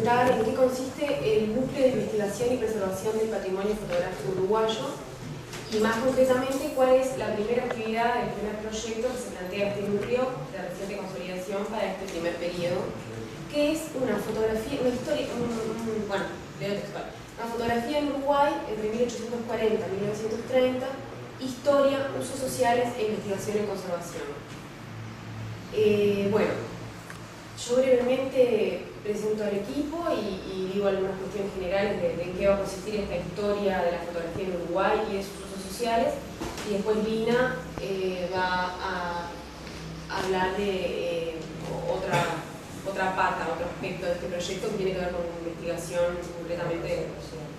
comentar en qué consiste el núcleo de investigación y preservación del patrimonio fotográfico uruguayo y más concretamente cuál es la primera actividad, el primer proyecto que se plantea este núcleo de reciente consolidación para este primer periodo, que es una fotografía, una historia, bueno, leo textual, una fotografía en Uruguay entre 1840 y 1930, historia, usos sociales e investigación en conservación. Bueno, yo brevemente presento al equipo y digo algunas cuestiones generales de en qué va a consistir esta historia de la fotografía en Uruguay y de sus usos sociales, y después Lina va a hablar de otra pata, otro aspecto de este proyecto que tiene que ver con investigación concretamente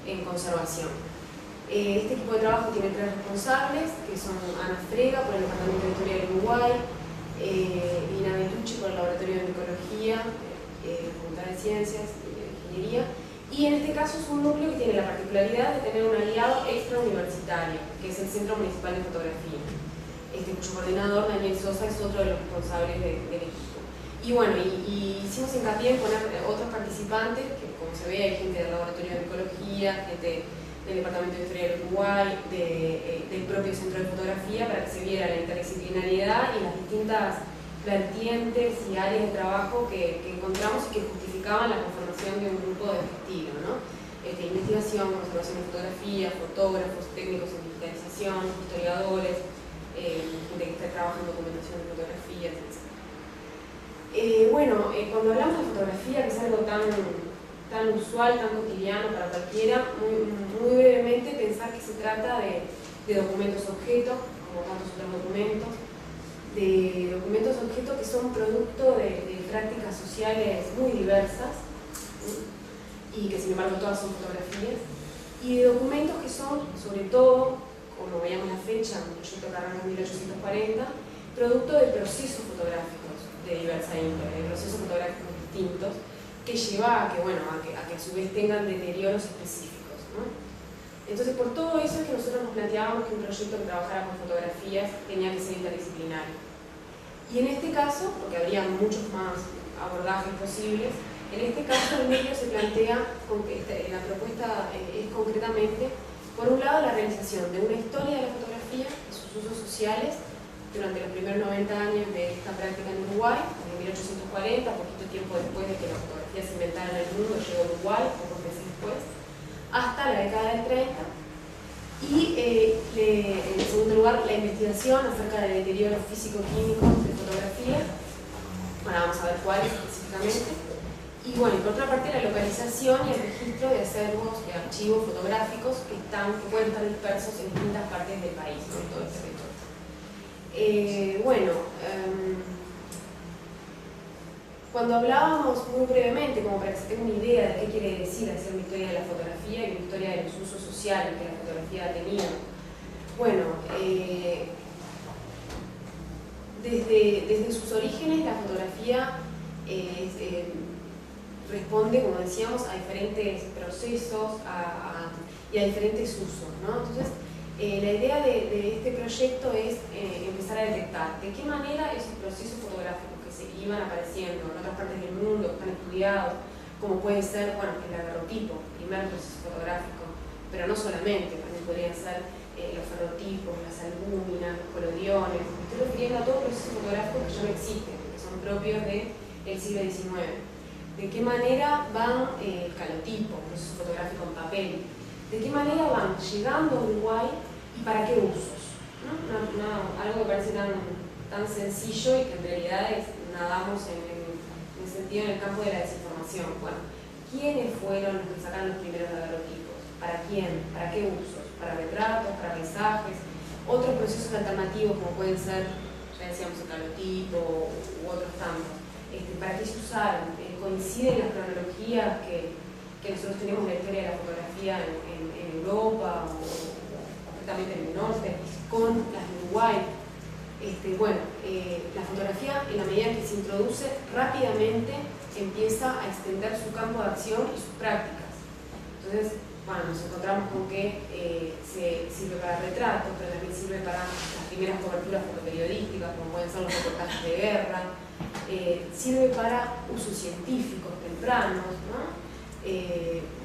en conservación. Este equipo de trabajo tiene tres responsables, que son Ana Frega por el Departamento de Historia del Uruguay, Lina Betucci por el Laboratorio de Micología, Facultad de Ciencias y de Ingeniería, y en este caso es un núcleo que tiene la particularidad de tener un aliado extrauniversitario, que es el Centro Municipal de Fotografía, cuyo coordinador, Daniel Sosa, es otro de los responsables del equipo. Y bueno, hicimos hincapié en poner otros participantes, que como se ve hay gente del Laboratorio de Micología, gente del Departamento de Historia del Uruguay, del propio Centro de Fotografía, para que se viera la interdisciplinariedad y las distintas vertientes y áreas de trabajo que encontramos y que justificaban la conformación de un grupo de estilo, ¿no? Investigación, conservación de fotografía, fotógrafos, técnicos en digitalización, historiadores, gente que está trabajando en documentación de fotografías, etc. Bueno, cuando hablamos de fotografía, que es algo tan usual, tan cotidiano para cualquiera, muy brevemente pensar que se trata de documentos objeto, como tantos otros documentos, de documentos objeto que son producto de prácticas sociales muy diversas, y que sin embargo todas son fotografías, y de documentos que son, sobre todo, como veíamos la fecha, un proyecto que arranca en 1840, producto de procesos fotográficos de diversa índole, de procesos fotográficos distintos, que lleva a que, bueno, a que a su vez tengan deterioros específicos, ¿no? Entonces, por todo eso es que nosotros nos planteábamos que un proyecto que trabajara con fotografías tenía que ser interdisciplinario. Y en este caso, porque habría muchos más abordajes posibles, en este caso el medio se plantea, la propuesta es concretamente, por un lado, la realización de una historia de la fotografía y sus usos sociales durante los primeros 90 años de esta práctica en Uruguay, en 1840, poquito tiempo después de que la fotografía se inventara en el mundo, llegó a Uruguay, pocos meses después, hasta la década del 30, y en segundo lugar la investigación acerca del deterioro físico-químico de fotografía. Bueno, vamos a ver cuál específicamente. Y bueno, y por otra parte la localización y el registro de acervos de archivos fotográficos que pueden estar dispersos en distintas partes del país, ¿no? En todo el territorio. Cuando hablábamos muy brevemente, como para que se tenga una idea de qué quiere decir hacer una historia de la fotografía y una historia de los usos sociales que la fotografía ha tenido, bueno, desde sus orígenes la fotografía responde, como decíamos, a diferentes procesos y a diferentes usos, ¿no? Entonces, la idea de este proyecto es empezar a detectar de qué manera esos procesos fotográficos que se iban apareciendo en otras partes del mundo, que están estudiados, como puede ser, bueno, el agarrotipo, primer proceso fotográfico, pero no solamente, también podrían ser los ferrotipos, las albúminas, los colodiones. Me estoy refiriendo a todos los procesos fotográficos que ya no existen, que son propios del siglo XIX. De qué manera van el calotipo, el proceso fotográfico en papel, de qué manera van llegando a Uruguay y para qué usos, ¿no? Algo que parece tan sencillo y que en realidad nadamos en el sentido, en el campo de la desinformación. Bueno, ¿quiénes fueron los que sacaron los primeros daguerrotipos? ¿Para quién? ¿Para qué usos? ¿Para retratos? ¿Para paisajes? Otros procesos alternativos como pueden ser, ya decíamos, el calotipo u otros tantos. ¿Para qué se usaron? ¿Coinciden las cronologías que nosotros tenemos de la historia de la fotografía en Europa o concretamente en el norte con las de Uruguay? Bueno, la fotografía, en la medida que se introduce, rápidamente empieza a extender su campo de acción y sus prácticas. Entonces, bueno, nos encontramos con que sirve para retratos, pero también sirve para las primeras coberturas fotoperiodísticas, como pueden ser los reportajes de guerra, sirve para usos científicos tempranos, ¿no?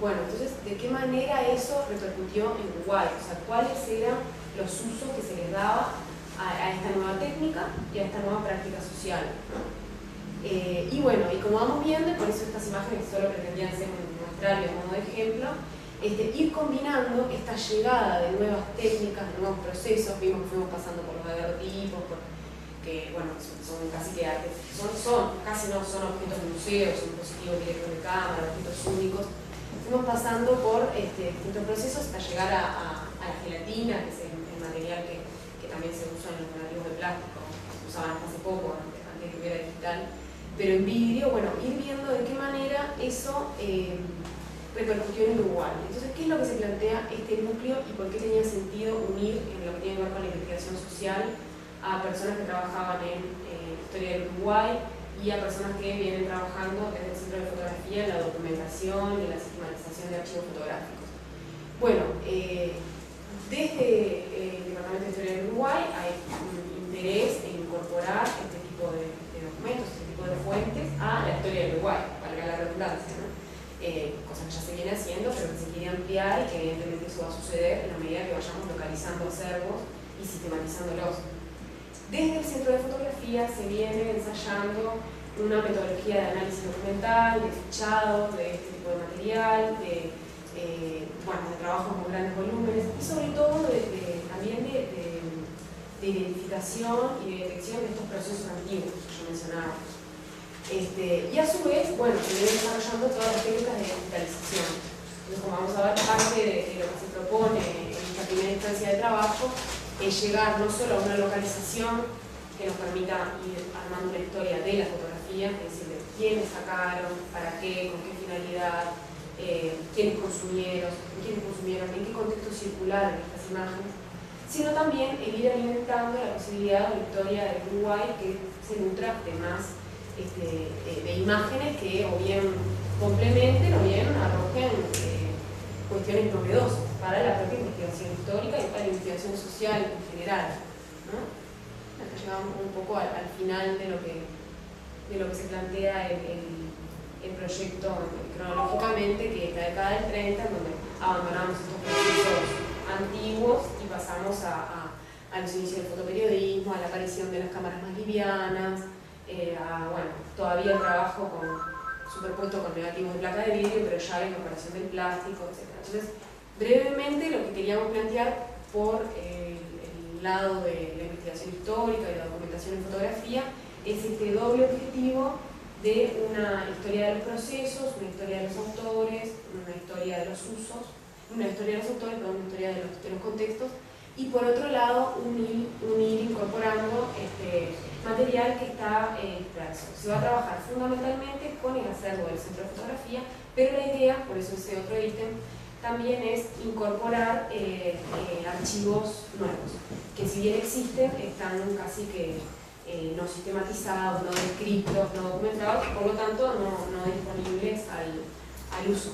Bueno, entonces, ¿de qué manera eso repercutió en Uruguay? O sea, ¿cuáles eran los usos que se les daba a esta nueva técnica y a esta nueva práctica social? Y bueno, y como vamos viendo, y por eso estas imágenes solo pretendían ser mostrarles a modo de ejemplo, ir combinando esta llegada de nuevas técnicas, de nuevos procesos. Vimos que fuimos pasando por los daguerrotipos, que bueno, son casi que casi no son objetos de museo, son dispositivos directos de cámara, objetos únicos. Fuimos pasando por distintos procesos hasta llegar a la gelatina, que es el material que también se usa en los donativos de plástico, se usaban hasta hace poco, antes de que hubiera digital, pero en vidrio. Bueno, ir viendo de qué manera eso repercutió en Uruguay. Entonces, ¿qué es lo que se plantea este núcleo y por qué tenía sentido unir en lo que tiene que ver con la investigación social a personas que trabajaban en historia del Uruguay y a personas que vienen trabajando desde el Centro de Fotografía en la documentación y la sistematización de archivos fotográficos? Bueno, desde el Departamento de Historia del Uruguay hay un interés en incorporar este tipo de documentos, este tipo de fuentes a la historia del Uruguay, valga la redundancia, ¿no? Cosa que ya se viene haciendo, pero que se quiere ampliar y que evidentemente eso va a suceder en la medida que vayamos localizando acervos y sistematizándolos. Desde el Centro de Fotografía se viene ensayando una metodología de análisis documental, de fichado de este tipo de material, de trabajos con grandes volúmenes y sobre todo también de identificación y de detección de estos procesos antiguos que yo mencionaba. Y a su vez, bueno, se vienen desarrollando todas las técnicas de digitalización. Entonces, como vamos a ver, parte de lo que se propone en esta primera instancia de trabajo es llegar no solo a una localización que nos permita ir armando la historia de la fotografía, es decir, de quiénes sacaron, para qué, con qué finalidad, quiénes consumieron, en qué contexto circularon estas imágenes, sino también el ir alimentando la posibilidad de una historia de Uruguay que se nutra de más de imágenes que o bien complementen o bien arrojen cuestiones novedosas para la propia investigación histórica y para la investigación social en general, ¿no? Hasta llegamos un poco al final de lo que se plantea el proyecto cronológicamente, que es la década del 30, donde abandonamos estos procesos antiguos y pasamos a los inicios del fotoperiodismo, a la aparición de las cámaras más livianas, todavía el trabajo superpuesto con negativos de placa de vidrio, pero ya la incorporación del plástico, etc. Entonces, brevemente lo que queríamos plantear por el lado de la investigación histórica y la documentación en fotografía es este doble objetivo de una historia de los procesos, una historia de los autores, una historia de los usos, una historia de los autores, perdón, una historia de los contextos, y por otro lado unir incorporando material que está disperso. Se va a trabajar fundamentalmente con el acervo del Centro de Fotografía, pero la idea, por eso ese otro ítem, también es incorporar archivos nuevos, que si bien existen, están casi que no sistematizados, no descritos, no documentados, por lo tanto no disponibles al uso.